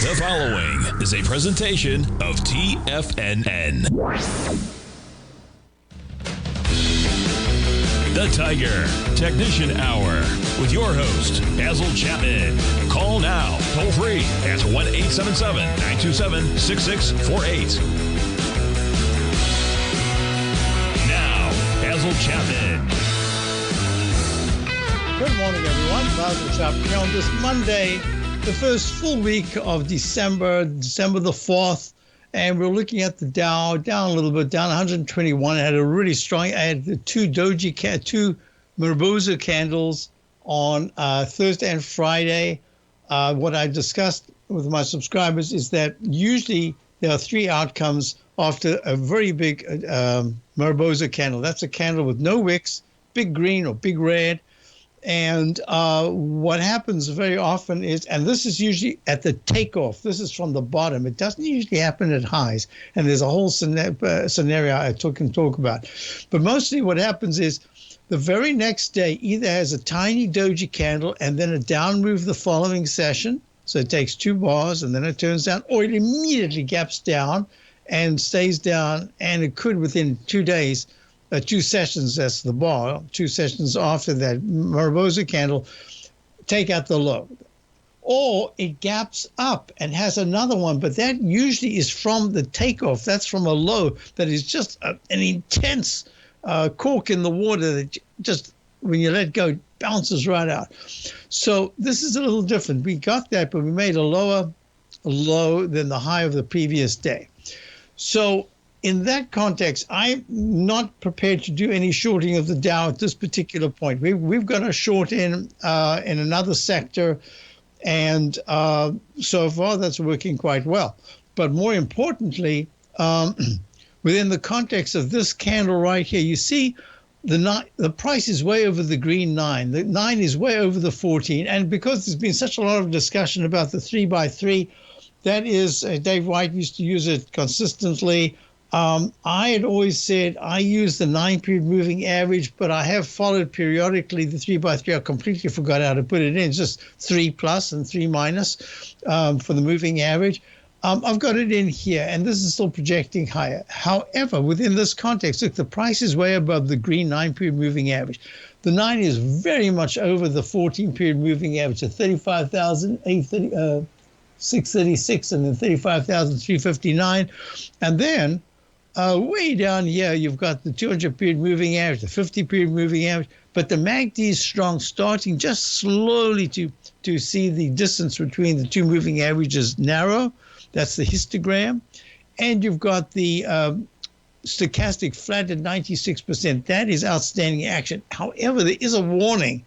The following is a presentation of TFNN. The Tiger Technician Hour with your host, Basil Chapman. Call now, toll free at 1-877-927-6648. Now, Basil Chapman. Good morning, everyone. Basil Chapman on this Monday, the first full week of December the 4th. And we're looking at the Dow down a little bit, down 121. I had a really strong, I had the two Mariposa candles on Thursday and Friday. What I discussed with my subscribers is that usually there are three outcomes after a very big Mariposa candle. That's a candle with no wicks, big green or big red. And what happens very often is, and this is usually at the takeoff, this is from the bottom. It doesn't usually happen at highs. And there's a whole scenario I can talk about. But mostly what happens is the very next day either has a tiny doji candle and then a down move the following session. So it takes two bars and then it turns down, or it immediately gaps down and stays down. And it could within 2 days, 2 sessions, that's the bar, 2 sessions after that Mariposa candle, take out the low. Or it gaps up and has another one, but that usually is from the takeoff. That's from a low that is just an intense cork in the water that just, when you let go, bounces right out. So this is a little different. We got that, but we made a lower low than the high of the previous day. So in that context, I'm not prepared to do any shorting of the Dow at this particular point. We've got a short in another sector, and so far that's working quite well. But more importantly, within the context of this candle right here, you see the price is way over the green 9. The 9 is way over the 14, and because there's been such a lot of discussion about the 3x3, that is, Dave White used to use it consistently. I had always said I use the 9-period moving average, but I have followed periodically the 3x3. I completely forgot how to put it in. It's just 3 plus and 3 minus for the moving average. I've got it in here, and this is still projecting higher. However, within this context, look, the price is way above the green 9-period moving average. The 9 is very much over the 14-period moving average of 35,636 and then 35,359. And then way down here, you've got the 200-period moving average, the 50-period moving average, but the MACD is strong, starting just slowly to see the distance between the two moving averages narrow. That's the histogram. And you've got the stochastic flat at 96%. That is outstanding action. However, there is a warning.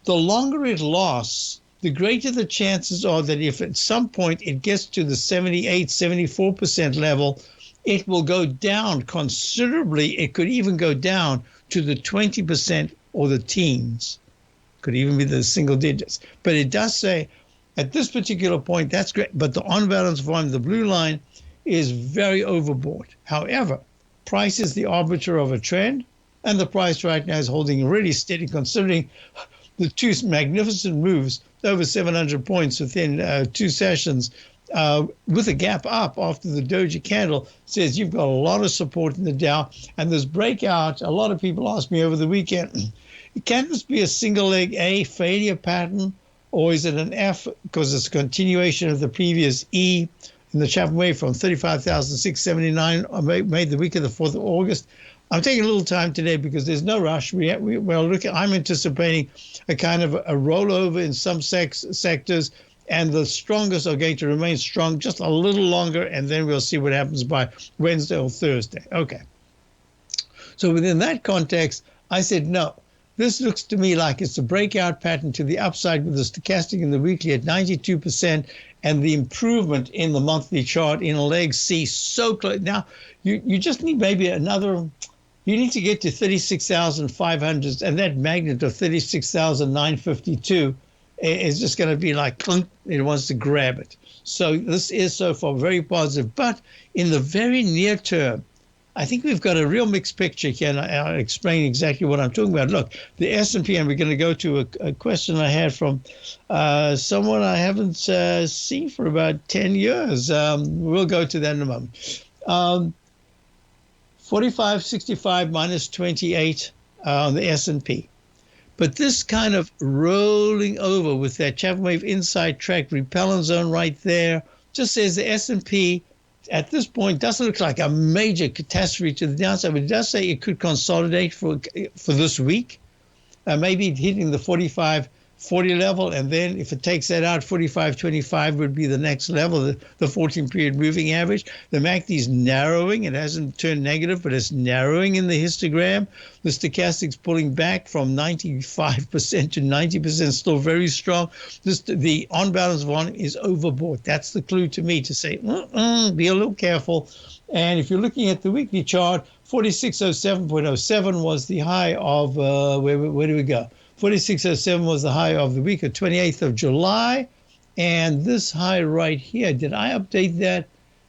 The longer it lasts, the greater the chances are that if at some point it gets to the 78, 74% level, it will go down considerably. It could even go down to the 20% or the teens. Could even be the single digits. But it does say at this particular point, that's great. But the on-balance volume, the blue line, is very overbought. However, price is the arbiter of a trend, and the price right now is holding really steady considering the two magnificent moves, over 700 points within 2 sessions, with a gap up after the doji candle, says you've got a lot of support in the Dow. And this breakout, a lot of people asked me over the weekend, can this be a single leg A failure pattern, or is it an F because it's a continuation of the previous E in the Chapman wave from 35,679 made the week of the 4th of August? I'm taking a little time today because there's no rush. I'm anticipating a kind of a rollover in some sectors, and the strongest are going to remain strong just a little longer, and then we'll see what happens by Wednesday or Thursday. Okay. So within that context, I said, no, this looks to me like it's a breakout pattern to the upside with the stochastic and the weekly at 92%, and the improvement in the monthly chart in a leg C so close. Now, you just need maybe another. You need to get to 36,500, and that magnet of 36,952 is just going to be like clunk. It wants to grab it. So this is so far very positive. But in the very near term, I think we've got a real mixed picture here, and I'll explain exactly what I'm talking about. Look, the S&P, and we're going to go to a question I had from someone I haven't seen for about 10 years. We'll go to that in a moment. 45.65 minus 28 on the S&P. But this kind of rolling over with that Chapman wave inside track repellent zone right there just says the S&P at this point doesn't look like a major catastrophe to the downside, but it does say it could consolidate for this week, maybe hitting the 45.40 level, and then if it takes that out, 45.25 would be the next level, the 14-period moving average. The MACD is narrowing. It hasn't turned negative, but it's narrowing in the histogram. The stochastic's pulling back from 95% to 90%, still very strong. The on-balance volume is overbought. That's the clue to me to say, be a little careful. And if you're looking at the weekly chart, 4607.07 was the high of, where do we go? 4607 was the high of the week of 28th of July. And this high right here, did I update that?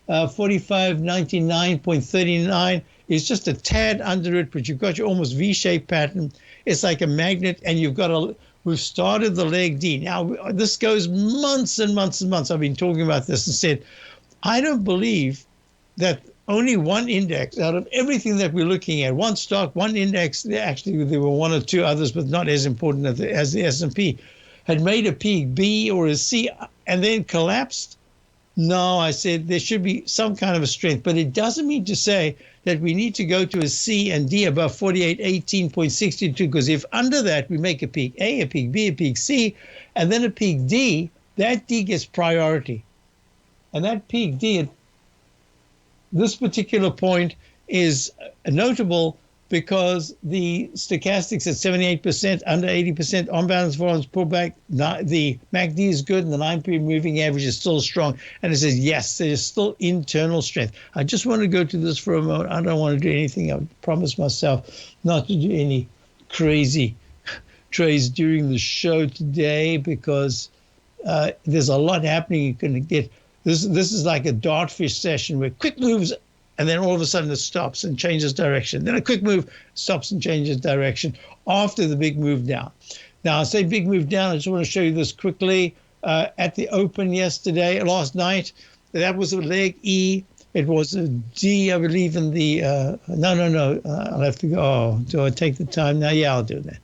4599.39 is just a tad under it, but you've got your almost V-shaped pattern. It's like a magnet, and we've started the leg D. Now, this goes months and months and months. I've been talking about this and said, I don't believe that only one index out of everything that we're looking at, one stock, one index, actually there were one or two others, but not as important as the S&P, had made a peak B or a C and then collapsed. No, I said there should be some kind of a strength, but it doesn't mean to say that we need to go to a C and D above 4818.62, because if under that we make a peak A, a peak B, a peak C, and then a peak D, that D gets priority. And that peak D at this particular point is notable because the stochastics at 78%, under 80%, on-balance volumes pull back. The MACD is good, and the 9-period moving average is still strong. And it says, yes, there's still internal strength. I just want to go to this for a moment. I don't want to do anything. I promised myself not to do any crazy trades during the show today because there's a lot happening. You can get this is like a dartfish session where quick moves, and then all of a sudden it stops and changes direction. Then a quick move stops and changes direction after the big move down. Now, I say big move down. I just want to show you this quickly. At the open last night, that was a leg E. It was a D, I believe, in the no. I'll have to go. Oh, do I take the time now? Yeah, I'll do that.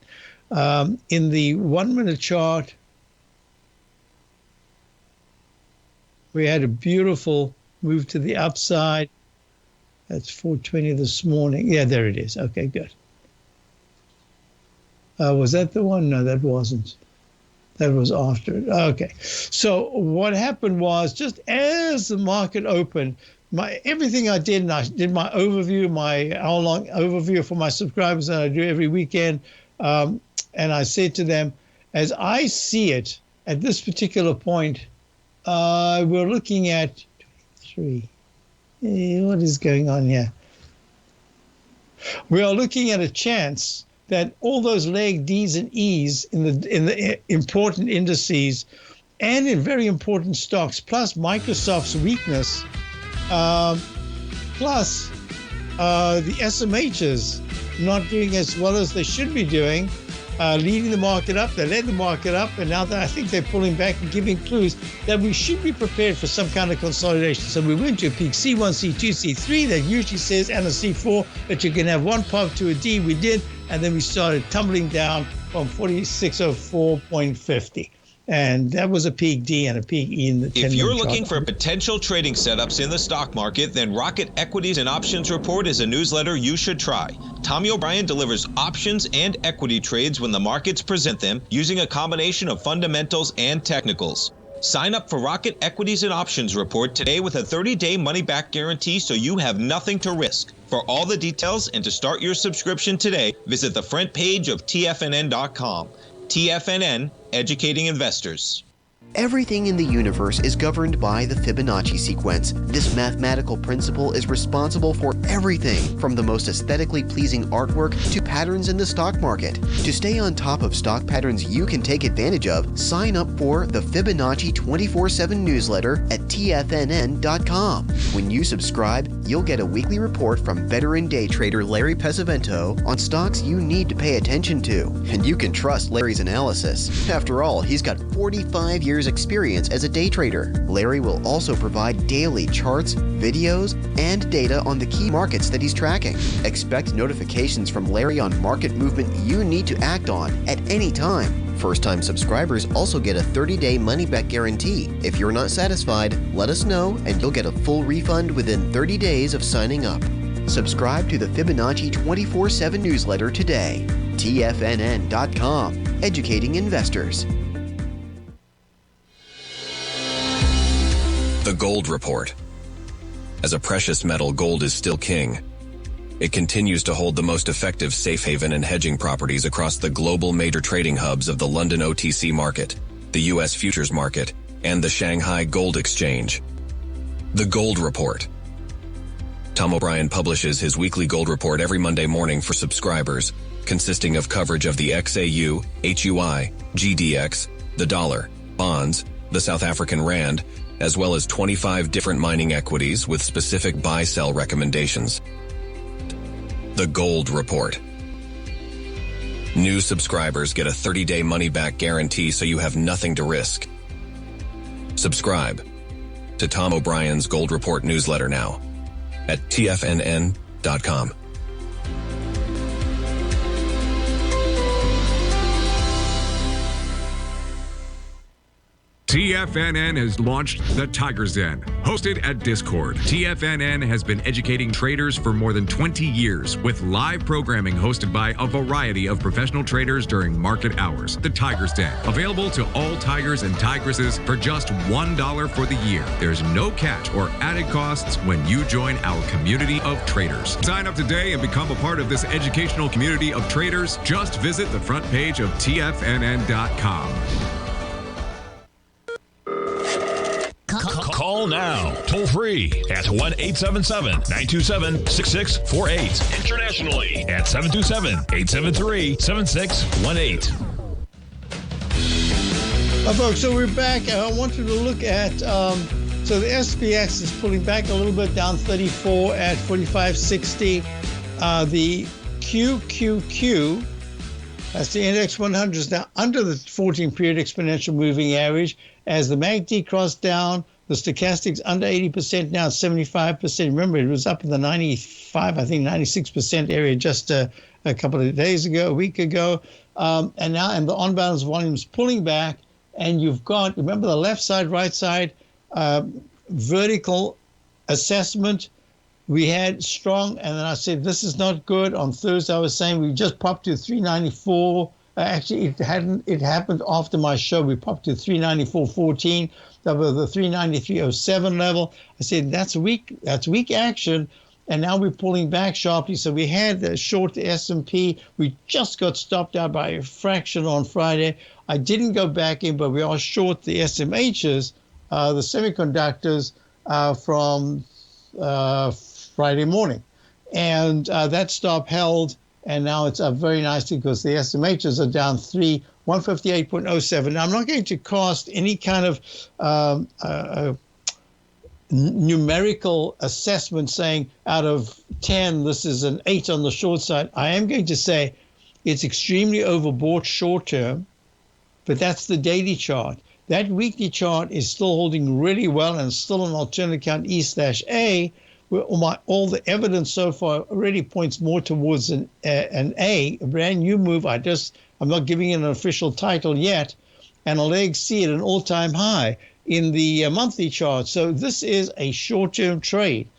In the 1-minute chart, we had a beautiful move to the upside. That's 4:20 this morning. Yeah, there it is. Okay, good. Was that the one? No, that wasn't. That was after it. Okay. So what happened was, just as the market opened, everything I did, and I did my overview, my hour-long overview for my subscribers that I do every weekend, and I said to them, as I see it at this particular point, we're looking at 23. What is going on here? We are looking at a chance that all those leg Ds and Es in the important indices and in very important stocks, plus Microsoft's weakness, plus the SMHs not doing as well as they should be doing, leading the market up. They led the market up, and now that I think they're pulling back and giving clues that we should be prepared for some kind of consolidation. So we went to a peak C1, C2, C3 that usually says, and a C4 that you can have one pump to a D. We did, and then we started tumbling down from 4604.50. And that was a peak D and a peak E in the 10-minute chart. If you're looking for potential trading setups in the stock market, then Rocket Equities and Options Report is a newsletter you should try. Tommy O'Brien delivers options and equity trades when the markets present them, using a combination of fundamentals and technicals. Sign up for Rocket Equities and Options Report today with a 30-day money-back guarantee, so you have nothing to risk. For all the details and to start your subscription today, visit the front page of TFNN.com. TFNN, educating investors. Everything in the universe is governed by the Fibonacci sequence. This mathematical principle is responsible for everything from the most aesthetically pleasing artwork to patterns in the stock market. To stay on top of stock patterns you can take advantage of, sign up for the Fibonacci 24/7 newsletter at TFNN.com. When you subscribe, you'll get a weekly report from veteran day trader Larry Pesavento on stocks you need to pay attention to. And you can trust Larry's analysis. After all, he's got 45 years experience as a day trader. Larry will also provide daily charts, videos, and data on the key markets that he's tracking. Expect notifications from Larry on market movement you need to act on at any time. First-time subscribers also get a 30-day money-back guarantee. If you're not satisfied, let us know and you'll get a full refund within 30 days of signing up. Subscribe to the Fibonacci 24/7 newsletter today. TFNN.com, educating investors. The Gold Report. As a precious metal, gold is still king. It continues to hold the most effective safe haven and hedging properties across the global major trading hubs of the London OTC market, the U.S. futures market, and the Shanghai Gold Exchange. The Gold Report. Tom O'Brien publishes his weekly gold report every Monday morning for subscribers, consisting of coverage of the XAU, HUI, GDX, the dollar, bonds, the South African rand, as well as 25 different mining equities with specific buy-sell recommendations. The Gold Report. New subscribers get a 30-day money-back guarantee so you have nothing to risk. Subscribe to Tom O'Brien's Gold Report newsletter now at TFNN.com. TFNN has launched the Tiger's Den. Hosted at Discord, TFNN has been educating traders for more than 20 years with live programming hosted by a variety of professional traders during market hours. The Tiger's Den, available to all tigers and tigresses for just $1 for the year. There's no catch or added costs when you join our community of traders. Sign up today and become a part of this educational community of traders. Just visit the front page of TFNN.com. Call now, toll free at 1-877-927-6648. Internationally at 727-873-7618. Folks, so we're back. I wanted to look at, so the SPX is pulling back a little bit, down 34 at 45.60. The QQQ, that's the index 100, is now under the 14-period exponential moving average. As the MACD crossed down, the stochastic's under 80%, now it's 75%. Remember, it was up in the 95, I think 96% area just a couple of days ago, a week ago. And the on-balance volume is pulling back. And you've got, remember the left side, right side, vertical assessment. We had strong, and then I said, this is not good. On Thursday, I was saying we just popped to 394. Actually, it happened after my show. We popped to 394.14. That was the 393.07 level. I said, that's weak action. And now we're pulling back sharply. So we had the short S&P. We just got stopped out by a fraction on Friday. I didn't go back in, but we are short the SMHs, the semiconductors, from Friday morning. And that stop held, and now it's up very nicely because the SMHs are down 158.07. Now, I'm not going to cast any kind of numerical assessment saying out of 10, this is an 8 on the short side. I am going to say it's extremely overbought short term, but that's the daily chart. That weekly chart is still holding really well and still an alternate account E/A, where all the evidence so far already points more towards an A brand new move. I'm not giving it an official title yet, and a leg C at an all-time high in the monthly chart. So this is a short-term trade.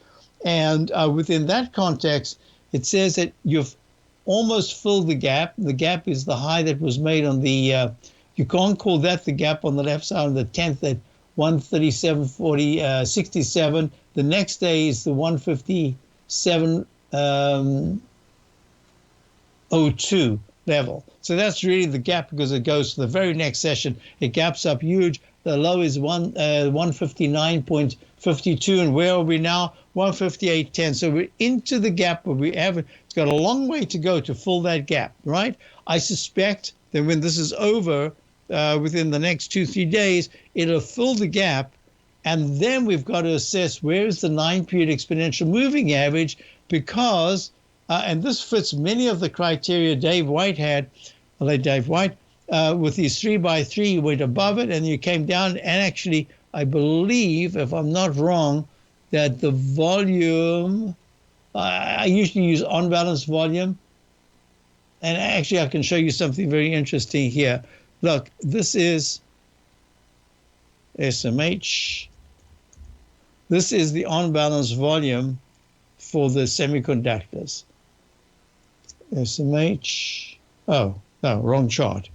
And within that context, it says that you've almost filled the gap. The gap is the high that was made on the, you can't call that the gap on the left side on the 10th at 137.67. The next day is the 157.02 level. So that's really the gap because it goes to the very next session. It gaps up huge, The low is 159.52, and where are we now? 158.10. So we're into the gap where we have. It's got a long way to go to fill that gap, right? I suspect that when this is over, within the next 2-3 days, it'll fill the gap, and then we've got to assess where is the 9-period exponential moving average, because, and this fits many of the criteria Dave White had, with these 3x3, you went above it and you came down, and actually, I believe, if I'm not wrong, that the volume, I usually use on-balance volume, and actually I can show you something very interesting here. Look, this is SMH. This is the on-balance volume for the semiconductors. SMH. Oh, no, wrong chart.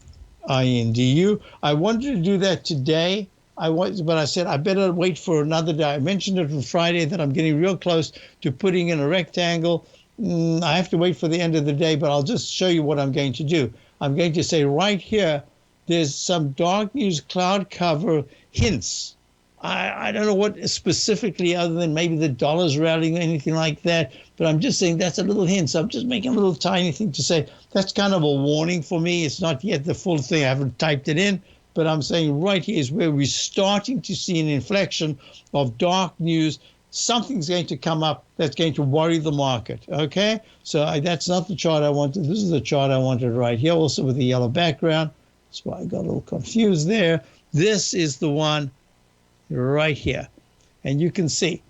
INDU. I wanted to do that today. But I said I better wait for another day. I mentioned it on Friday that I'm getting real close to putting in a rectangle. I have to wait for the end of the day, but I'll just show you what I'm going to do. I'm going to say right here, there's some dark news cloud cover hints. I don't know what specifically, other than maybe the dollar's rallying or anything like that, but I'm just saying that's a little hint. So I'm just making a little tiny thing to say that's kind of a warning for me. It's not yet the full thing. I haven't typed it in, but I'm saying right here is where we're starting to see an inflection of dark news. Something's going to come up that's going to worry the market, okay? So that's not the chart I wanted. This is the chart I wanted right here, also with the yellow background. That's why I got a little confused there. This is the one right here. And you can see,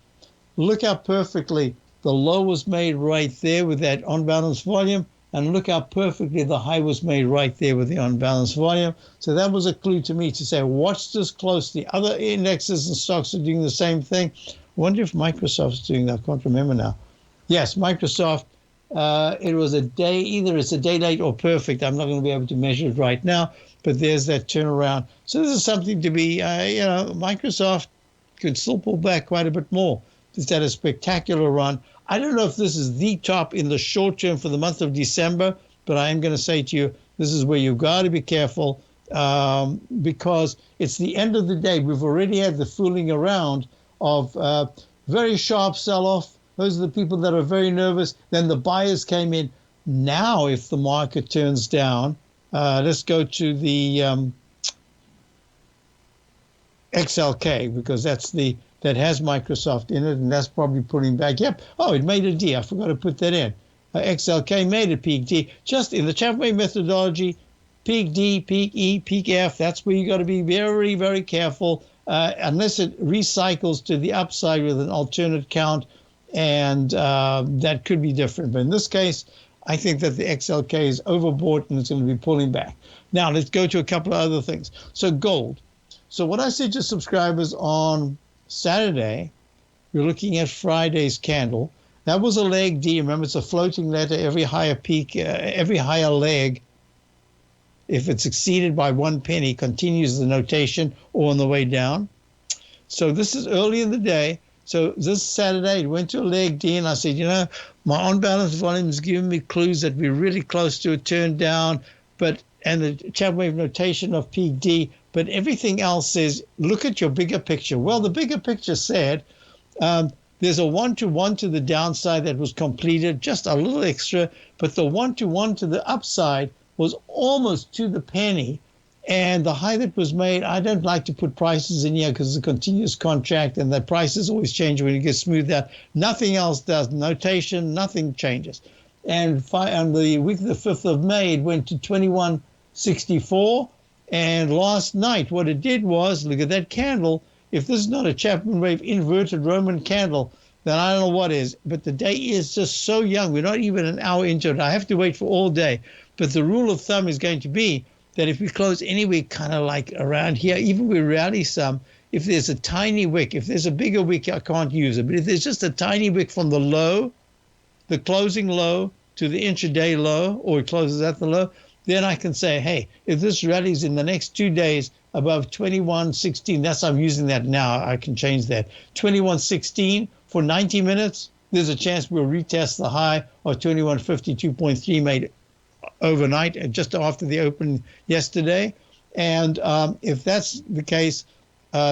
look how perfectly the low was made right there with that on-balance volume, and look how perfectly the high was made right there with the on-balance volume. So that was a clue to me to say, watch this closely. Other indexes and stocks are doing the same thing. I wonder if Microsoft's doing that. I can't remember now. Yes, Microsoft, it was a day, either it's a day late or perfect. I'm not going to be able to measure it right now, but there's that turnaround. So this is something to be, Microsoft could still pull back quite a bit more. It's had a spectacular run. I don't know if this is the top in the short term for the month of December, but I am going to say to you, this is where you've got to be careful, because it's the end of the day. We've already had the fooling around of very sharp sell-off. Those are the people that are very nervous. Then the buyers came in. Now, if the market turns down, let's go to the XLK, because that has Microsoft in it, and that's probably pulling back. Yep. Oh, it made a D. I forgot to put that in. XLK made a peak D. Just in the Chapman methodology, peak D, peak E, peak F. That's where you got to be very, very careful, unless it recycles to the upside with an alternate count, and that could be different. But in this case, I think that the XLK is overbought and it's going to be pulling back. Now, let's go to a couple of other things. So gold. So what I said to subscribers on Saturday, you're looking at Friday's candle. That was a leg D. Remember, it's a floating letter. Every higher peak, every higher leg, if it's exceeded by 1 penny, continues the notation or on the way down. So this is early in the day. So this Saturday, it went to a leg D, and I said, my on-balance volume is giving me clues that we're really close to a turn down, and the Chapman notation of peak D, but everything else says, look at your bigger picture. Well, the bigger picture said there's a 1-to-1 to the downside that was completed, just a little extra, but the 1-to-1 to the upside was almost to the penny. And the high that was made, I don't like to put prices in here because it's a continuous contract and the prices always change when it gets smoothed out. Nothing else does. Notation, nothing changes. And on the week of the 5th of May, it went to 21.64. And last night, what it did was, look at that candle. If this is not a Chapman wave inverted Roman candle, then I don't know what is. But the day is just so young. We're not even an hour into it. I have to wait for all day. But the rule of thumb is going to be that if we close anywhere kind of like around here, even we rally some, if there's a tiny wick, if there's a bigger wick, I can't use it. But if there's just a tiny wick from the low, the closing low to the intraday low, or it closes at the low, then I can say, hey, if this rallies in the next 2 days above 21.16, I'm using that now, I can change that. 21.16 for 90 minutes, there's a chance we'll retest the high of 21.52.3 made overnight, just after the open yesterday. And if that's the case,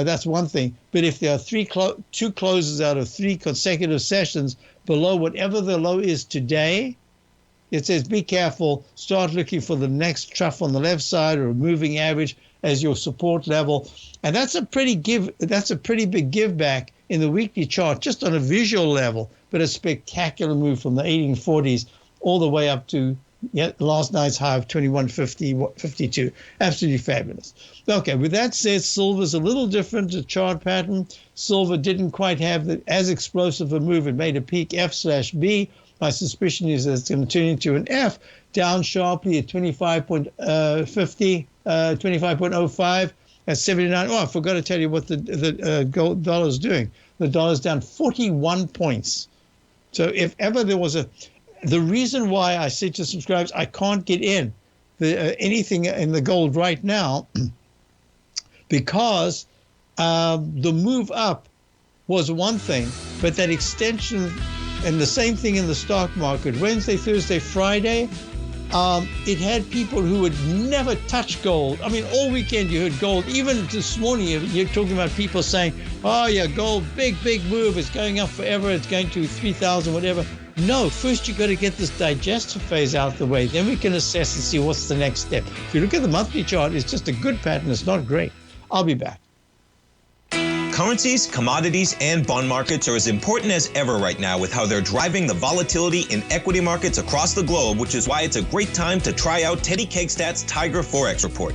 that's one thing. But if there are two closes out of 3 consecutive sessions below whatever the low is today, it says be careful, start looking for the next trough on the left side or a moving average as your support level. And that's a pretty big give back in the weekly chart, just on a visual level, but a spectacular move from the 1840s all the way up to last night's high of 21.52. Absolutely fabulous. Okay, with that said, silver's a little different, the chart pattern. Silver didn't quite have as explosive a move. It made a peak F/B. My suspicion is that it's going to turn into an F, down sharply at 25.05 at 79. Oh, I forgot to tell you what the gold dollar's doing. The dollar's down 41 points. So if ever there was the reason why I said to subscribers, I can't get in anything in the gold right now, because the move up was one thing, but that extension, and the same thing in the stock market, Wednesday, Thursday, Friday, it had people who would never touch gold. I mean, all weekend you heard gold. Even this morning, you're talking about people saying, oh, yeah, gold, big move. It's going up forever. It's going to 3,000, whatever. No, first you've got to get this digestive phase out of the way. Then we can assess and see what's the next step. If you look at the monthly chart, it's just a good pattern. It's not great. I'll be back. Currencies, commodities, and bond markets are as important as ever right now with how they're driving the volatility in equity markets across the globe, which is why it's a great time to try out Teddy Kegstad's Tiger Forex Report.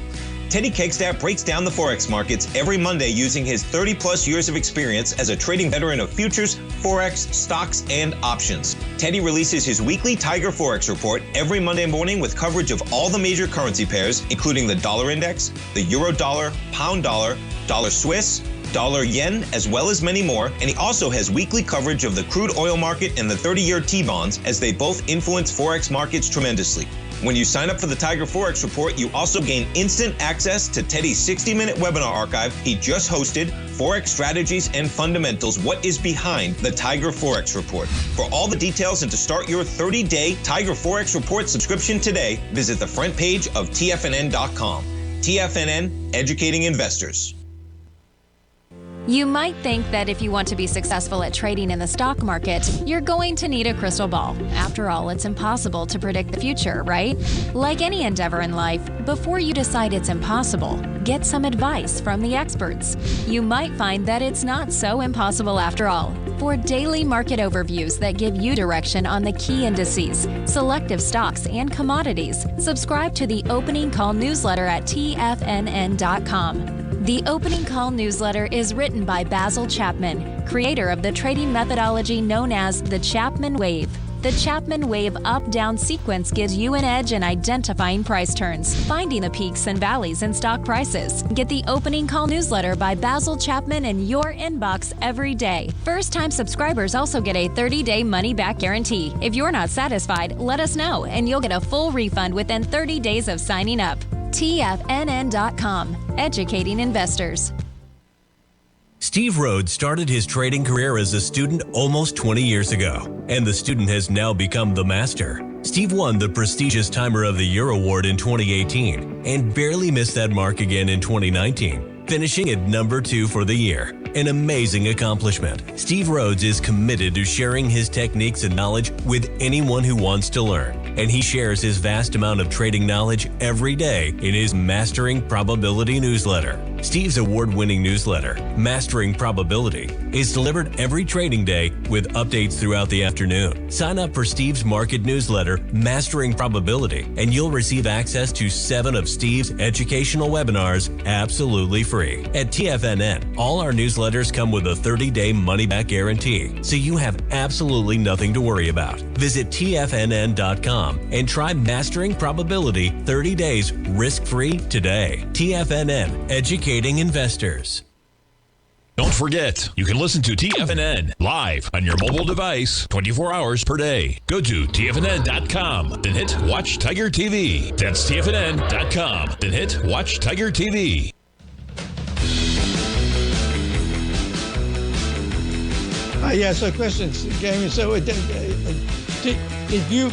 Teddy Kegstad breaks down the Forex markets every Monday using his 30-plus years of experience as a trading veteran of futures, Forex, stocks, and options. Teddy releases his weekly Tiger Forex Report every Monday morning with coverage of all the major currency pairs, including the dollar index, the euro dollar, pound dollar, dollar Swiss, dollar yen, as well as many more, and he also has weekly coverage of the crude oil market and the 30-year T-bonds, as they both influence Forex markets tremendously. When you sign up for the Tiger Forex Report, you also gain instant access to Teddy's 60-minute webinar archive he just hosted, Forex Strategies and Fundamentals, What is Behind the Tiger Forex Report. For all the details and to start your 30-day Tiger Forex Report subscription today, visit the front page of TFNN.com. TFNN, educating investors. You might think that if you want to be successful at trading in the stock market, you're going to need a crystal ball. After all, it's impossible to predict the future, right? Like any endeavor in life, before you decide it's impossible, get some advice from the experts. You might find that it's not so impossible after all. For daily market overviews that give you direction on the key indices, selective stocks, and commodities, subscribe to the Opening Call newsletter at TFNN.com. The Opening Call newsletter is written by Basil Chapman, creator of the trading methodology known as the Chapman Wave. The Chapman Wave up-down sequence gives you an edge in identifying price turns, finding the peaks and valleys in stock prices. Get the Opening Call newsletter by Basil Chapman in your inbox every day. First-time subscribers also get a 30-day money-back guarantee. If you're not satisfied, let us know, and you'll get a full refund within 30 days of signing up. TFNN.com, educating investors. Steve Rhodes started his trading career as a student almost 20 years ago, and the student has now become the master. Steve won the prestigious Timer of the Year award in 2018 and barely missed that mark again in 2019, finishing at number 2 for the year. An amazing accomplishment. Steve Rhodes is committed to sharing his techniques and knowledge with anyone who wants to learn, and he shares his vast amount of trading knowledge every day in his Mastering Probability newsletter. Steve's award-winning newsletter, Mastering Probability, is delivered every trading day with updates throughout the afternoon. Sign up for Steve's market newsletter, Mastering Probability, and you'll receive access to 7 of Steve's educational webinars absolutely free. At TFNN, all our newsletters come with a 30-day money-back guarantee, so you have absolutely nothing to worry about. Visit TFNN.com and try Mastering Probability 30 days risk-free today. TFNN, educating investors. Don't forget, you can listen to TFNN live on your mobile device 24 hours per day. Go to TFNN.com, then hit Watch Tiger TV. That's TFNN.com, then hit Watch Tiger TV. So questions, Gaming. So did you,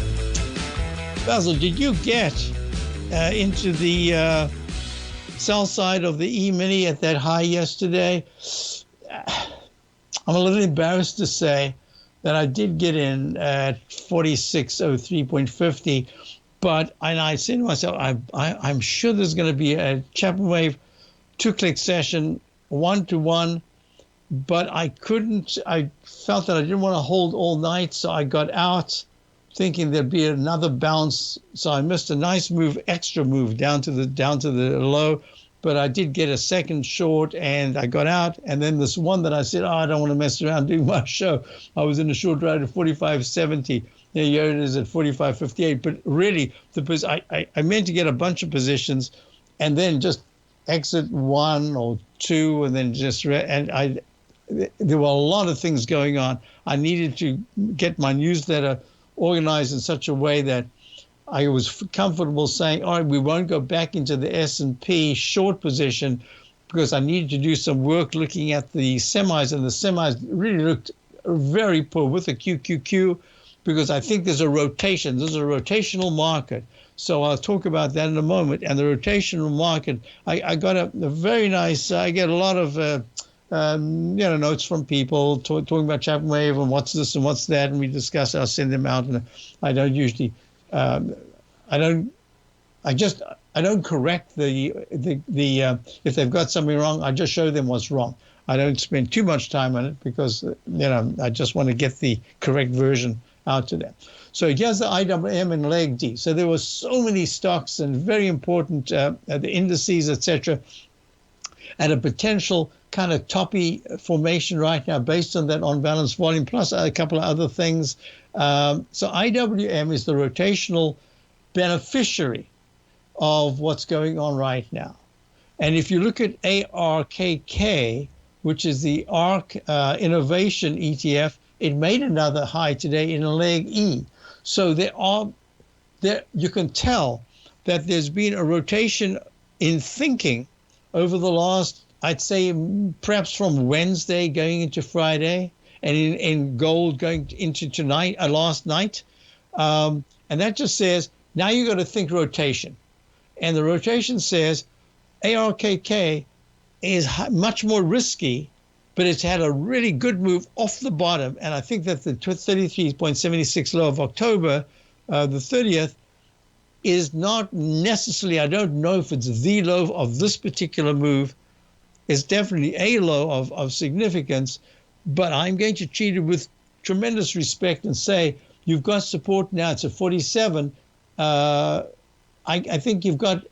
Basil, did you get into the sell side of the E-mini at that high yesterday. I'm a little embarrassed to say that I did get in at 4603.50, but I said to myself, I'm sure there's going to be a Chapman Wave 2-click session 1-to-1, but I couldn't. I felt that I didn't want to hold all night, so I got out thinking there'd be another bounce. So I missed a nice move, extra move down to the low. But I did get a second short, and I got out. And then this one that I said, I don't want to mess around doing my show. I was in a short ride at 45.70. Here it is at 45.58. But really, I meant to get a bunch of positions, and then just exit one or two, and then there were a lot of things going on. I needed to get my newsletter organized in such a way that I was comfortable saying, all right, we won't go back into the S&P short position because I needed to do some work looking at the semis, and the semis really looked very poor with the QQQ because I think there's a rotation. There's a rotational market. So I'll talk about that in a moment. And the rotational market, I got a very nice, I get a lot of notes from people talking about Chapman Wave and what's this and what's that, and we discuss. I'll send them out, and I don't usually, I don't correct the if they've got something wrong. I just show them what's wrong. I don't spend too much time on it because I just want to get the correct version out to them. So here's the IWM and leg D. So there were so many stocks and very important the indices, etc., at a potential kind of toppy formation right now based on that on-balance volume, plus a couple of other things. So IWM is the rotational beneficiary of what's going on right now. And if you look at ARKK, which is the ARK Innovation ETF, it made another high today in a leg E. So you can tell that there's been a rotation in thinking over the last, I'd say, perhaps from Wednesday going into Friday, and in gold going into tonight, last night. And that just says, now you got to think rotation. And the rotation says ARKK is much more risky, but it's had a really good move off the bottom. And I think that the 33.76 low of October, the 30th, is not necessarily, I don't know if it's the low of this particular move. It's definitely a low of significance, but I'm going to treat it with tremendous respect and say, you've got support now. It's at 47. I think you've got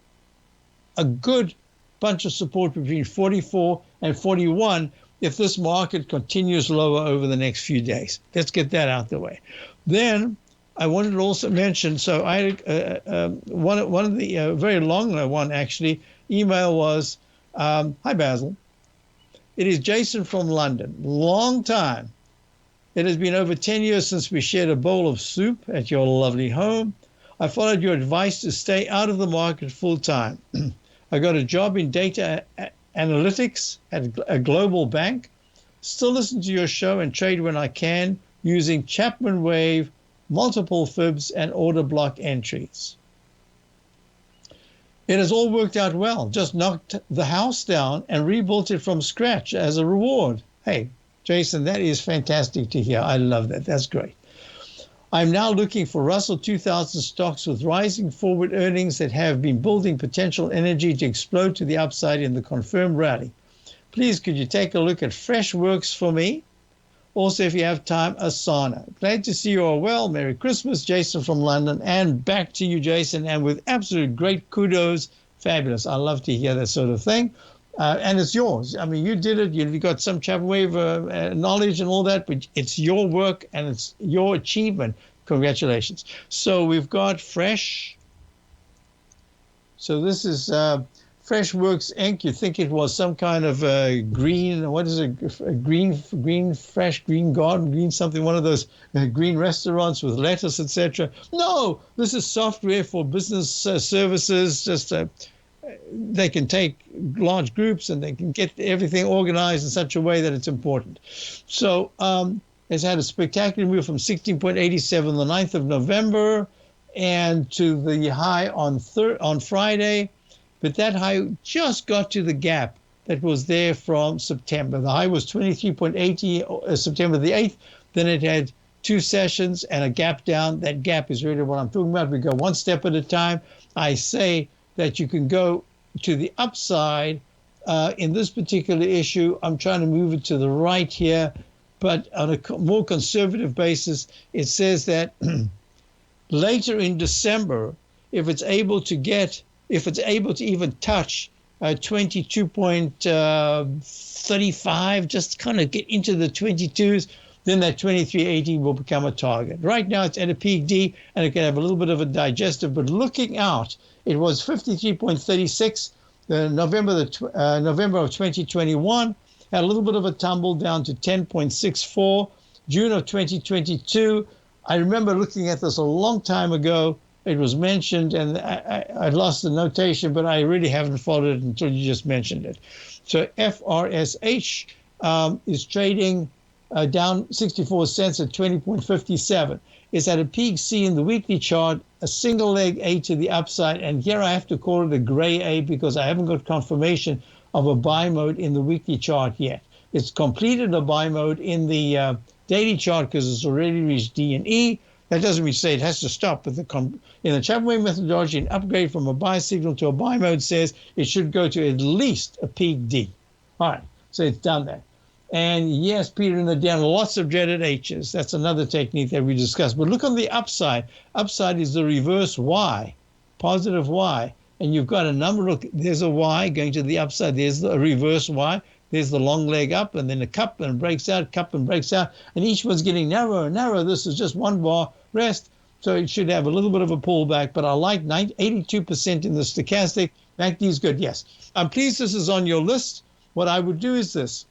a good bunch of support between 44 and 41 if this market continues lower over the next few days. Let's get that out the way. Then I wanted to also mention, so I had one of the very long one actually, email was, hi Basil, it is Jason from London. Long time. It has been over 10 years since we shared a bowl of soup at your lovely home. I followed your advice to stay out of the market full time. I got a job in data analytics at a global bank. Still listen to your show and trade when I can using Chapman Wave, multiple fibs, and order block entries. It has all worked out well. Just knocked the house down and rebuilt it from scratch as a reward. Hey, Jason, that is fantastic to hear. I love that. That's great. I'm now looking for Russell 2000 stocks with rising forward earnings that have been building potential energy to explode to the upside in the confirmed rally. Please, could you take a look at Freshworks for me? Also, if you have time, Asana. Glad to see you all well. Merry Christmas, Jason from London. And back to you, Jason, and with absolute great kudos. Fabulous. I love to hear that sort of thing. And it's yours. I mean, you did it. You've got some Chapman Wave knowledge and all that, but it's your work and it's your achievement. Congratulations. So we've got Fresh. So this is Freshworks Inc. You think it was some kind of green, what is it, fresh green garden, green something, one of those green restaurants with lettuce, etc. No, this is software for business services. Just they can take large groups and they can get everything organized in such a way that it's important. So it's had a spectacular move from 16.87 the 9th of November and to the high on Friday. but that high just got to the gap that was there from September. The high was 23.80 September the 8th. Then it had 2 sessions and a gap down. That gap is really what I'm talking about. We go one step at a time. I say that you can go to the upside in this particular issue. I'm trying to move it to the right here, but on a more conservative basis, it says that later in December, if it's able to even touch 22.35, just kind of get into the 22s, then that 23.80 will become a target. Right now it's at a peak D, and it can have a little bit of a digestive, but looking out, it was 53.36 November of 2021, had a little bit of a tumble down to 10.64. June of 2022, I remember looking at this a long time ago. It was mentioned, and I lost the notation, but I really haven't followed it until you just mentioned it. So FRSH is trading down 64 cents at 20.57. It's at a peak C in the weekly chart, a single leg A to the upside, and here I have to call it a gray A because I haven't got confirmation of a buy mode in the weekly chart yet. It's completed a buy mode in the daily chart because it's already reached D and E. That doesn't mean to say it has to stop, but in the Chapman methodology, an upgrade from a buy signal to a buy mode says it should go to at least a peak D. All right, so it's done that. And yes, Peter, in the down, lots of dreaded H's. That's another technique that we discussed. But look on the upside. Upside is the reverse Y, positive Y. And you've got a number. Look, there's a Y going to the upside. There's the reverse Y. There's the long leg up, and then a cup and breaks out, cup and breaks out. And each one's getting narrower and narrower. This is just one bar rest. So it should have a little bit of a pullback. But I like 82% in the stochastic. MACD is good, yes. I'm pleased this is on your list. What I would do is this.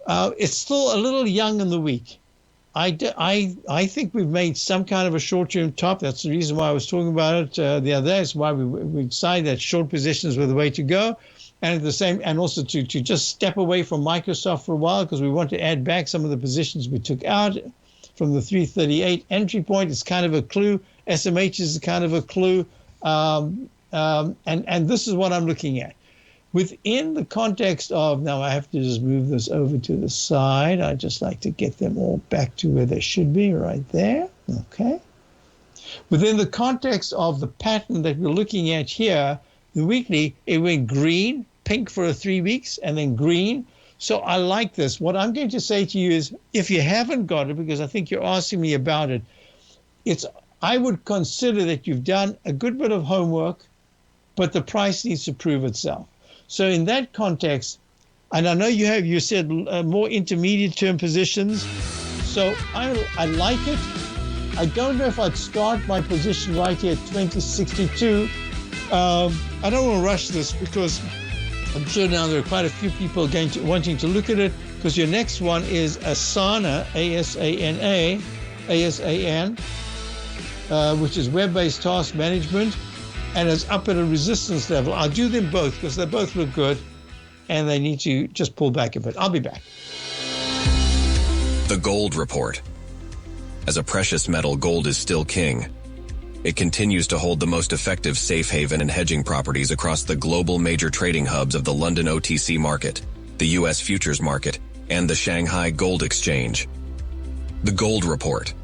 It's still a little young in the week. I think we've made some kind of a short-term top. That's the reason why I was talking about it the other day. It's why we decided that short positions were the way to go. And at the same, and also to just step away from Microsoft for a while because we want to add back some of the positions we took out from the 338 entry point. It's kind of a clue. SMH is kind of a clue. And this is what I'm looking at. Within the context of, now I have to just move this over to the side. I just like to get them all back to where they should be, right there. Okay. Within the context of the pattern that we're looking at here, the weekly, it went green, pink for 3 weeks, and then green. So I like this. What I'm going to say to you is, if you haven't got it, because I think you're asking me about it, I would consider that you've done a good bit of homework, but the price needs to prove itself. So in that context, and I know you said more intermediate term positions. So I like it. I don't know if I'd start my position right here at 2062. I don't want to rush this because I'm sure now there are quite a few people wanting to look at it, because your next one is Asana, ASAN, which is web-based task management. And it's up at a resistance level. I'll do them both because they both look good and they need to just pull back a bit. I'll be back. The Gold Report. As a precious metal, gold is still king. It continues to hold the most effective safe haven and hedging properties across the global major trading hubs of the London OTC market, the U.S. futures market, and the Shanghai Gold Exchange. The Gold Report.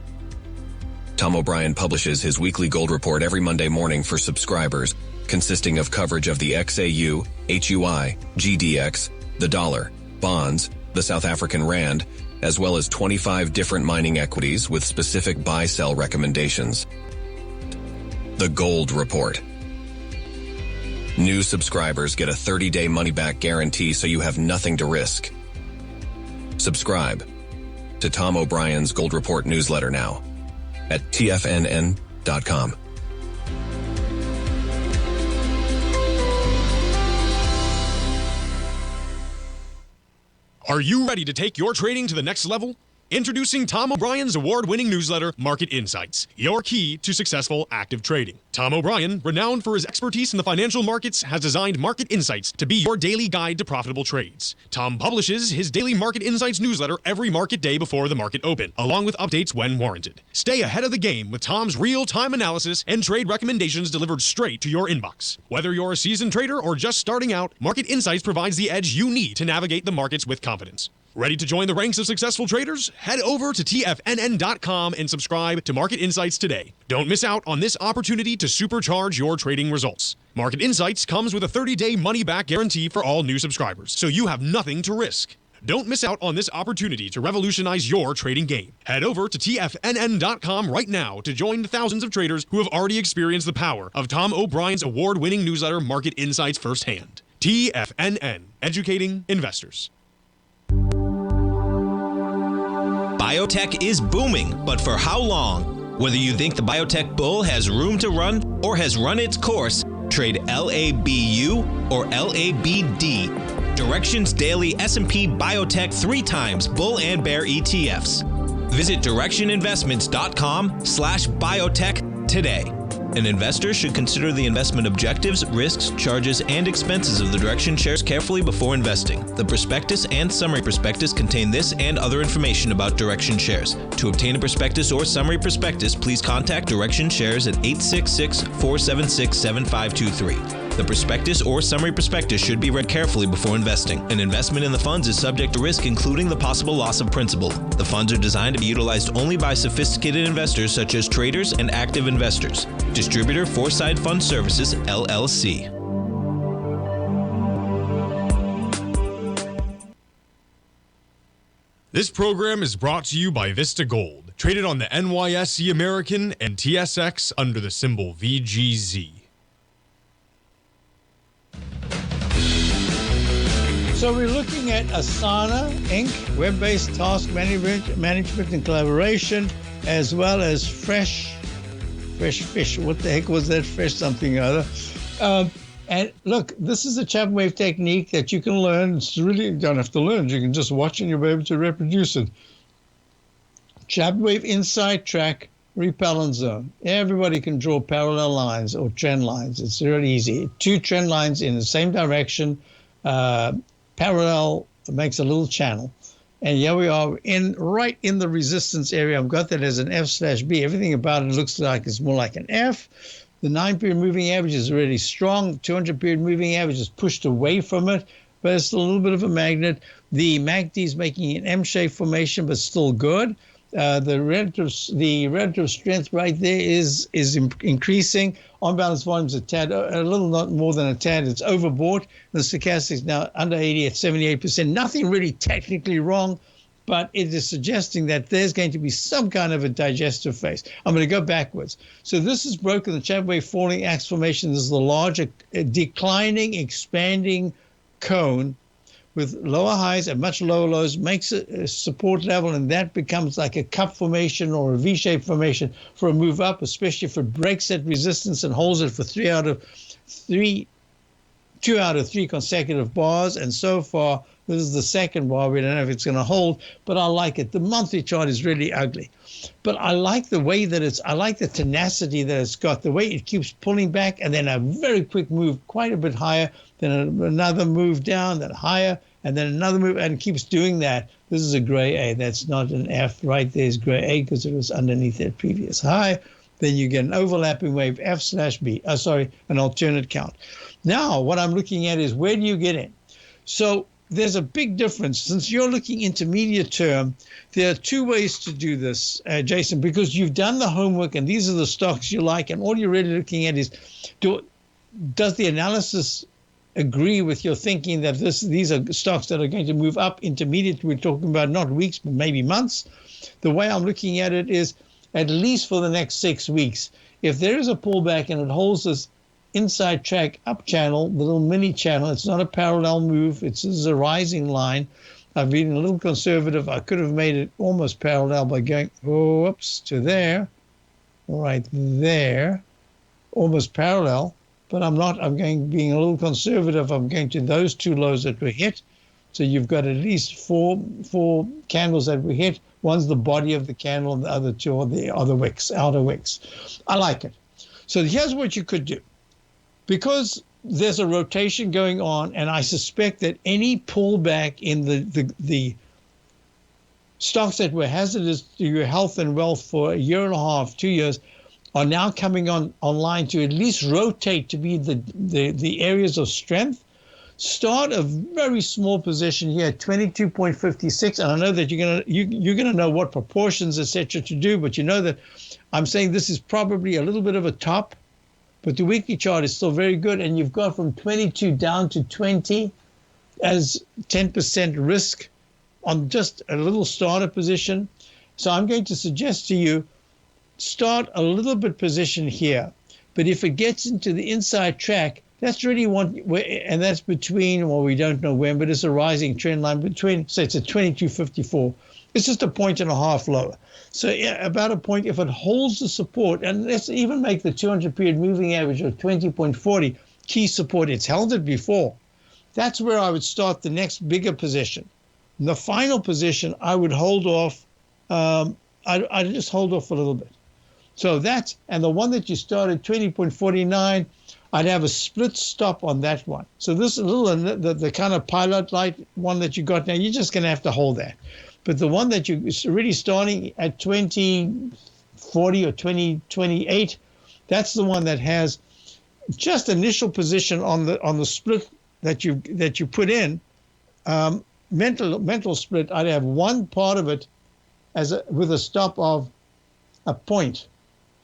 Tom O'Brien publishes his weekly gold report every Monday morning for subscribers, consisting of coverage of the XAU, HUI, GDX, the dollar, bonds, the South African rand, as well as 25 different mining equities with specific buy-sell recommendations. The Gold Report. New subscribers get a 30-day money-back guarantee so you have nothing to risk. Subscribe to Tom O'Brien's Gold Report newsletter now at TFNN.com. Are you ready to take your trading to the next level? Introducing Tom O'Brien's award-winning newsletter, Market Insights, your key to successful active trading. Tom O'Brien, renowned for his expertise in the financial markets, has designed Market Insights to be your daily guide to profitable trades. Tom publishes his daily Market Insights newsletter every market day before the market open, along with updates when warranted. Stay ahead of the game with Tom's real-time analysis and trade recommendations delivered straight to your inbox. Whether you're a seasoned trader or just starting out, Market Insights provides the edge you need to navigate the markets with confidence. Ready to join the ranks of successful traders? Head over to TFNN.com and subscribe to Market Insights today. Don't miss out on this opportunity to supercharge your trading results. Market Insights comes with a 30-day money-back guarantee for all new subscribers, so you have nothing to risk. Don't miss out on this opportunity to revolutionize your trading game. Head over to TFNN.com right now to join the thousands of traders who have already experienced the power of Tom O'Brien's award-winning newsletter, Market Insights, firsthand. TFNN, educating investors. Biotech is booming, but for how long? Whether you think the biotech bull has room to run or has run its course, trade LABU or LABD. Direction's daily S&P Biotech 3 times bull and bear ETFs. Visit directioninvestments.com/biotech today. An investor should consider the investment objectives, risks, charges, and expenses of the Direction shares carefully before investing. The prospectus and summary prospectus contain this and other information about Direction shares. To obtain a prospectus or summary prospectus, please contact Direction shares at 866-476-7523. The prospectus or summary prospectus should be read carefully before investing. An investment in the funds is subject to risk, including the possible loss of principal. The funds are designed to be utilized only by sophisticated investors such as traders and active investors. Distributor Foreside Fund Services, LLC. This program is brought to you by Vista Gold, traded on the NYSE American and TSX under the symbol VGZ. So we're looking at Asana Inc., web-based task management and collaboration, as well as Fresh Fish. What the heck was that? Fresh something or other. And look, this is a Chapman wave technique that you can learn. It's really, you don't have to learn. You can just watch and you'll be able to reproduce it. Chapman wave inside track, repellent zone. Everybody can draw parallel lines or trend lines. It's really easy. 2 trend lines in the same direction. Parallel makes a little channel. And here we are right in the resistance area. I've got that as an F/B. Everything about it looks like it's more like an F. The 9-period moving average is really strong. 200-period moving average is pushed away from it, but it's still a little bit of a magnet. The MACD is making an M-shaped formation, but still good. The relative strength right there is increasing. On-balance volume is a little not more than a tad. It's overbought. The stochastic is now under 80 at 78%. Nothing really technically wrong, but it is suggesting that there's going to be some kind of a digestive phase. I'm going to go backwards. So this is broken the Chapman wave falling axe formation. This is the larger declining, expanding cone with lower highs and much lower lows, makes a support level, and that becomes like a cup formation or a V-shaped formation for a move up, especially if it breaks that resistance and holds it for 2 out of 3 consecutive bars. And so far, this is the second bar. We don't know if it's going to hold, but I like it. The monthly chart is really ugly, but I like the way that I like the tenacity that it's got, the way it keeps pulling back and then a very quick move quite a bit higher, then another move down, then higher, and then another move, and it keeps doing that. This is a gray A. That's not an F. Right there is gray A because it was underneath that previous high. Then you get an overlapping wave F/B. An alternate count. Now, what I'm looking at is where do you get in? So there's a big difference. Since you're looking intermediate term, there are 2 ways to do this, Jason, because you've done the homework and these are the stocks you like, and all you're really looking at is does the analysis agree with your thinking that these are stocks that are going to move up intermediate? We're talking about not weeks, but maybe months. The way I'm looking at it is at least for the next 6 weeks. If there is a pullback and it holds this inside track up channel, the little mini channel, it's not a parallel move, it's a rising line. I've been a little conservative. I could have made it almost parallel by going, to there, right there, almost parallel. But I'm not. I'm being a little conservative. I'm going to those 2 lows that were hit. So you've got at least four candles that we hit. One's the body of the candle, and the other two are the other wicks, outer wicks. I like it. So here's what you could do. Because there's a rotation going on, and I suspect that any pullback in the stocks that were hazardous to your health and wealth for a year and a half, 2 years, are now coming online to at least rotate to be the areas of strength. Start a very small position here, 22.56, and I know that you're gonna know what proportions, etc., to do, but you know that I'm saying this is probably a little bit of a top, but the weekly chart is still very good, and you've got from 22 down to 20 as 10% risk on just a little starter position. So I'm going to suggest to you, start a little bit position here, but if it gets into the inside track, that's really one, and that's between, well, we don't know when, but it's a rising trend line between, so it's a 22.54. It's just a point and a half lower. So yeah, about a point, if it holds the support, and let's even make the 200-period moving average of 20.40 key support. It's held it before. That's where I would start the next bigger position. In the final position, I would hold off. I'd just hold off a little bit. So that's, and the one that you started, 20.49, I'd have a split stop on that one. So this is a little, the kind of pilot light one that you got now, you're just going to have to hold that. But the one that you're really starting at 2040 or 2028, that's the one that has just initial position on the split that you put in. Mental split, I'd have one part of it with a stop of a point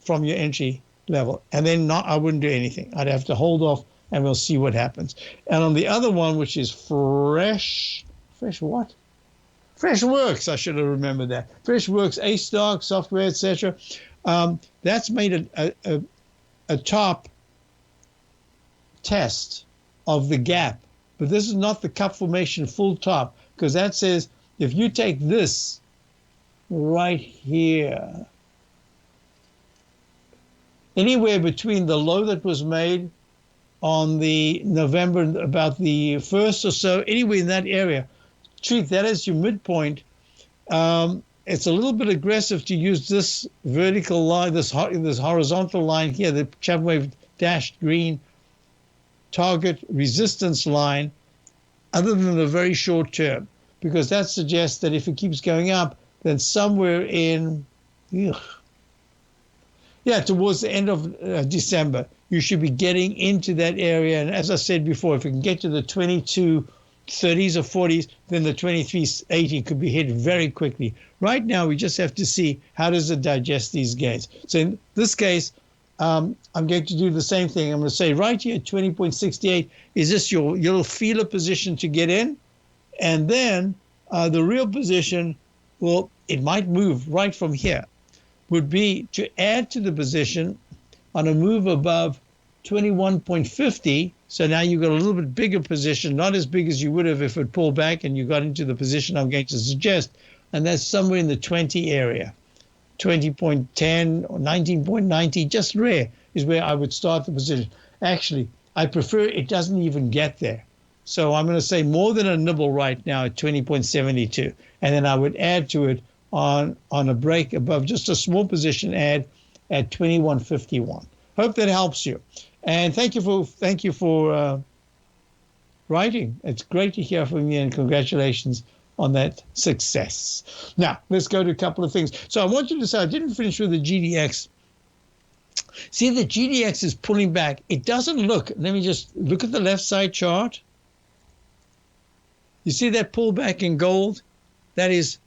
from your entry level, and then I wouldn't do anything. I'd have to hold off, and we'll see what happens. And on the other one, which is Fresh what? Freshworks, I should have remembered that. Freshworks, A-Stock, software, etc. That's made a top test of the gap, but this is not the cup formation full top, because that says if you take this right here, anywhere between the low that was made on the November, about the 1st or so, anywhere in that area, treat that as your midpoint. It's a little bit aggressive to use this vertical line, this horizontal line here, the Chapman wave dashed green target resistance line, other than the very short term, because that suggests that if it keeps going up, then somewhere in, towards the end of December, you should be getting into that area. And as I said before, if it can get to the 2230s or 40s, then the 2380 could be hit very quickly. Right now, we just have to see how does it digest these gains. So in this case, I'm going to do the same thing. I'm going to say right here, 20.68, is this your little feeler position to get in? And then the real position, well, it might move right from here, would be to add to the position on a move above 21.50. So now you've got a little bit bigger position, not as big as you would have if it pulled back and you got into the position I'm going to suggest, and that's somewhere in the 20 area. 20.10 or 19.90, just rare, is where I would start the position. Actually, I prefer it doesn't even get there. So I'm going to say more than a nibble right now at 20.72. And then I would add to it on a break above, just a small position add at 21.51. Hope that helps you. And thank you for writing. It's great to hear from you, and congratulations on that success. Now, let's go to a couple of things. So I want you to say, I didn't finish with the GDX. See, the GDX is pulling back. It doesn't look, let me just look at the left side chart. You see that pullback in gold? That is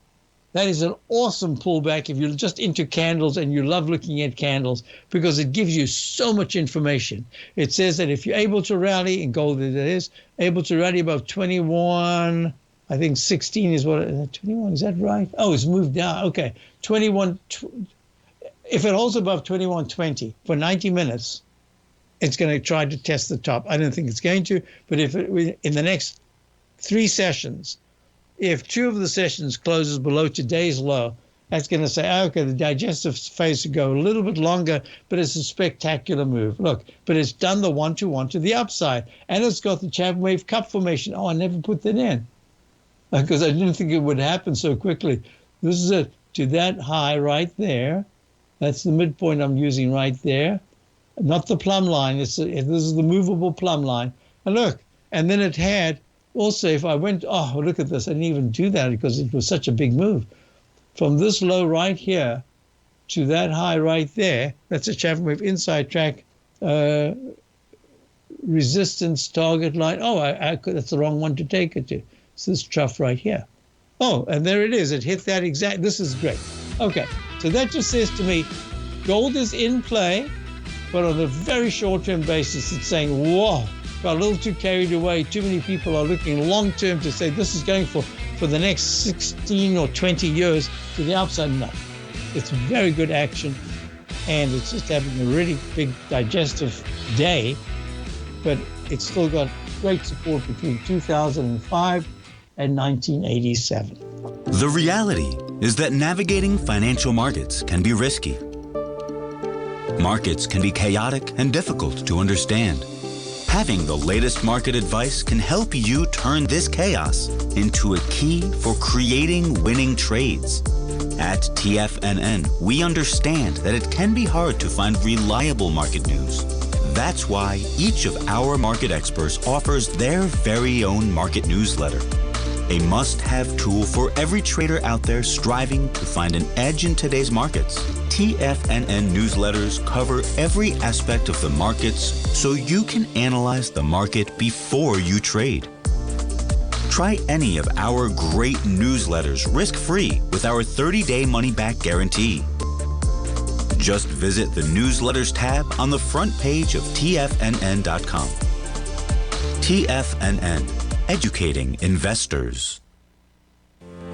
an awesome pullback if you're just into candles and you love looking at candles, because it gives you so much information. It says that if you're able to rally, in gold it is, able to rally above 21, I think 16 is what, 21, is that right? Oh, it's moved down. Okay, 21, if it holds above 21.20 for 90 minutes, it's going to try to test the top. I don't think it's going to, but if it, in the next 3 sessions, if 2 of the sessions closes below today's low, that's going to say, okay, the digestive phase will go a little bit longer, but it's a spectacular move. Look, but it's done the 1-to-1 to the upside, and it's got the Chapman wave cup formation. Oh, I never put that in. because I didn't think it would happen so quickly. This is it, to that high right there. That's the midpoint I'm using right there. Not the plumb line. This is the movable plumb line. And look, and then it had also, if I went, oh, look at this. I didn't even do that because it was such a big move. From this low right here to that high right there, that's a Chapman wave inside track resistance target line. Oh, that's the wrong one to take it to. It's this trough right here. Oh, and there it is. It hit that exact. This is great. Okay, so that just says to me, gold is in play, but on a very short-term basis, it's saying, whoa, got a little too carried away. Too many people are looking long-term to say this is going for the next 16 or 20 years to the upside. No, it's very good action, and it's just having a really big digestive day, but it's still got great support between 2005 and 1987. The reality is that navigating financial markets can be risky. Markets can be chaotic and difficult to understand. Having the latest market advice can help you turn this chaos into a key for creating winning trades. At TFNN, we understand that it can be hard to find reliable market news. That's why each of our market experts offers their very own market newsletter. A must-have tool for every trader out there striving to find an edge in today's markets. TFNN newsletters cover every aspect of the markets so you can analyze the market before you trade. Try any of our great newsletters risk-free with our 30-day money-back guarantee. Just visit the newsletters tab on the front page of TFNN.com. TFNN. Educating investors.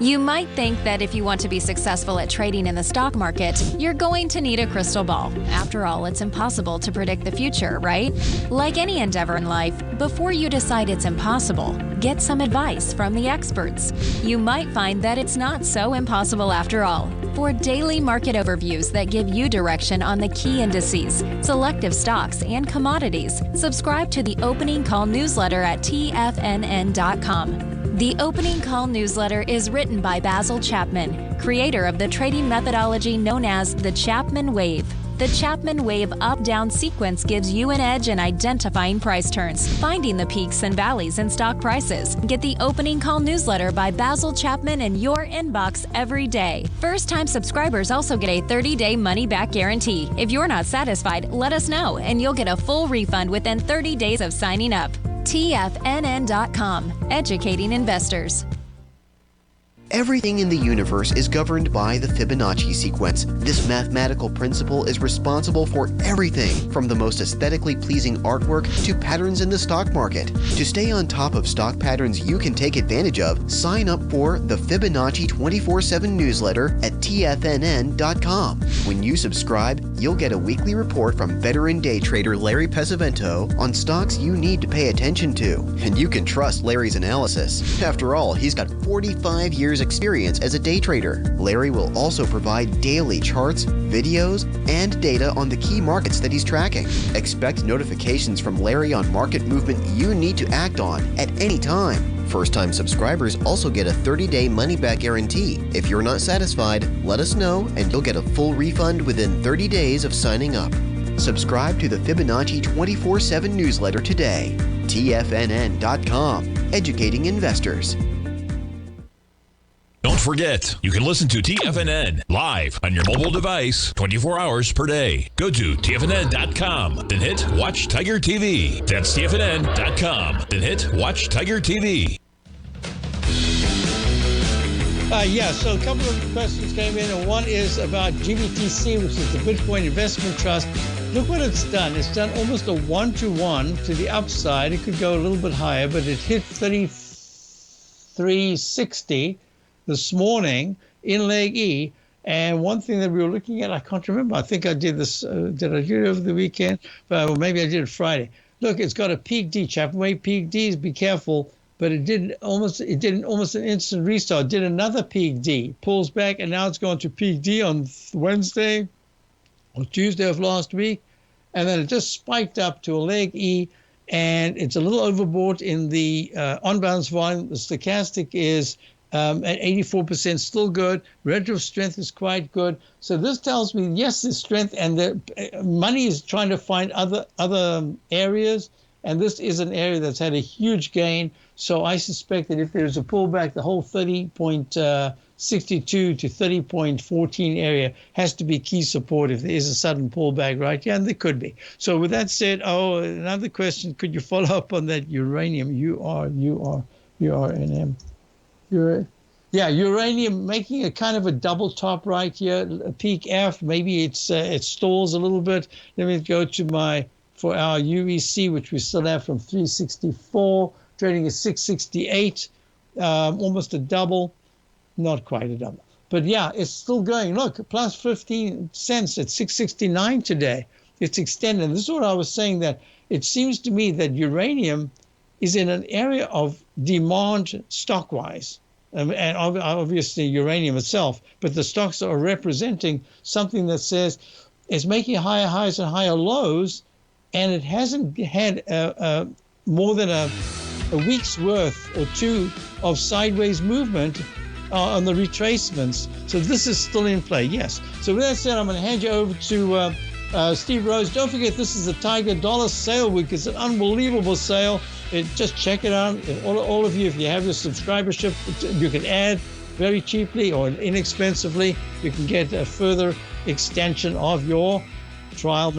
You might think that if you want to be successful at trading in the stock market, you're going to need a crystal ball. After all, it's impossible to predict the future, right? Like any endeavor in life, before you decide it's impossible, get some advice from the experts. You might find that it's not so impossible after all. For daily market overviews that give you direction on the key indices, selective stocks, and commodities, subscribe to the Opening Call newsletter at TFNN.com. The Opening Call newsletter is written by Basil Chapman, creator of the trading methodology known as the Chapman Wave. The Chapman Wave up-down sequence gives you an edge in identifying price turns, finding the peaks and valleys in stock prices. Get the Opening Call newsletter by Basil Chapman in your inbox every day. First-time subscribers also get a 30-day money-back guarantee. If you're not satisfied, let us know, and you'll get a full refund within 30 days of signing up. TFNN.com, educating investors. Everything in the universe is governed by the Fibonacci sequence. This mathematical principle is responsible for everything from the most aesthetically pleasing artwork to patterns in the stock market. To stay on top of stock patterns you can take advantage of, sign up for the Fibonacci 24/7 newsletter at TFNN.com. When you subscribe, you'll get a weekly report from veteran day trader Larry Pesavento on stocks you need to pay attention to. And you can trust Larry's analysis. After all, he's got 45 years experience as a day trader. Larry will also provide daily charts, videos, and data on the key markets that he's tracking. Expect notifications from Larry on market movement you need to act on at any time. First-time subscribers also get a 30-day money-back guarantee. If you're not satisfied, let us know and you'll get a full refund within 30 days of signing up. Subscribe to the Fibonacci 24/7 newsletter today. TFNN.com, educating investors. Don't forget, you can listen to TFNN live on your mobile device 24 hours per day. Go to TFNN.com, then hit Watch Tiger TV. That's TFNN.com, then hit Watch Tiger TV. So a couple of questions came in, and one is about GBTC, which is the Bitcoin Investment Trust. Look what it's done. It's done almost a 1-to-1 to the upside. It could go a little bit higher, but it hit 33.60 this morning in leg E. And one thing that we were looking at, I can't remember. I think I did this. Did I do it over the weekend? Well, maybe I did it Friday. Look, it's got a peak D. Chapman Wave peak D's. Be careful. But it did almost an instant restart. Did another peak D. Pulls back, and now it's gone to peak D on Wednesday or Tuesday of last week. And then it just spiked up to a leg E. and it's a little overbought in the on-balance volume. The stochastic is at 84%, still good. Relative strength is quite good. So this tells me, yes, there's strength, and the money is trying to find other areas, and this is an area that's had a huge gain. So I suspect that if there's a pullback, the whole 30.62 to 30.14 area has to be key support if there is a sudden pullback right here, and there could be. So with that said, another question, could you follow up on that uranium? URNM. Uranium making a kind of a double top right here, a peak F. Maybe it stalls a little bit. Let me go to for our UEC, which we still have from 364, trading at 668, almost a double, not quite a double. But yeah, it's still going. Look, plus 15 cents at 669 today. It's extended. And this is what I was saying, that it seems to me that uranium is in an area of demand stock-wise, and obviously uranium itself, but the stocks are representing something that says it's making higher highs and higher lows, and it hasn't had more than a week's worth or two of sideways movement on the retracements. So this is still in play, yes. So with that said, I'm going to hand you over to Steve Rhodes. Don't forget, this is the Tiger Dollar Sale Week. It's an unbelievable sale. Just check it out. All of you, if you have your subscribership, you can add very cheaply or inexpensively. You can get a further extension of your trial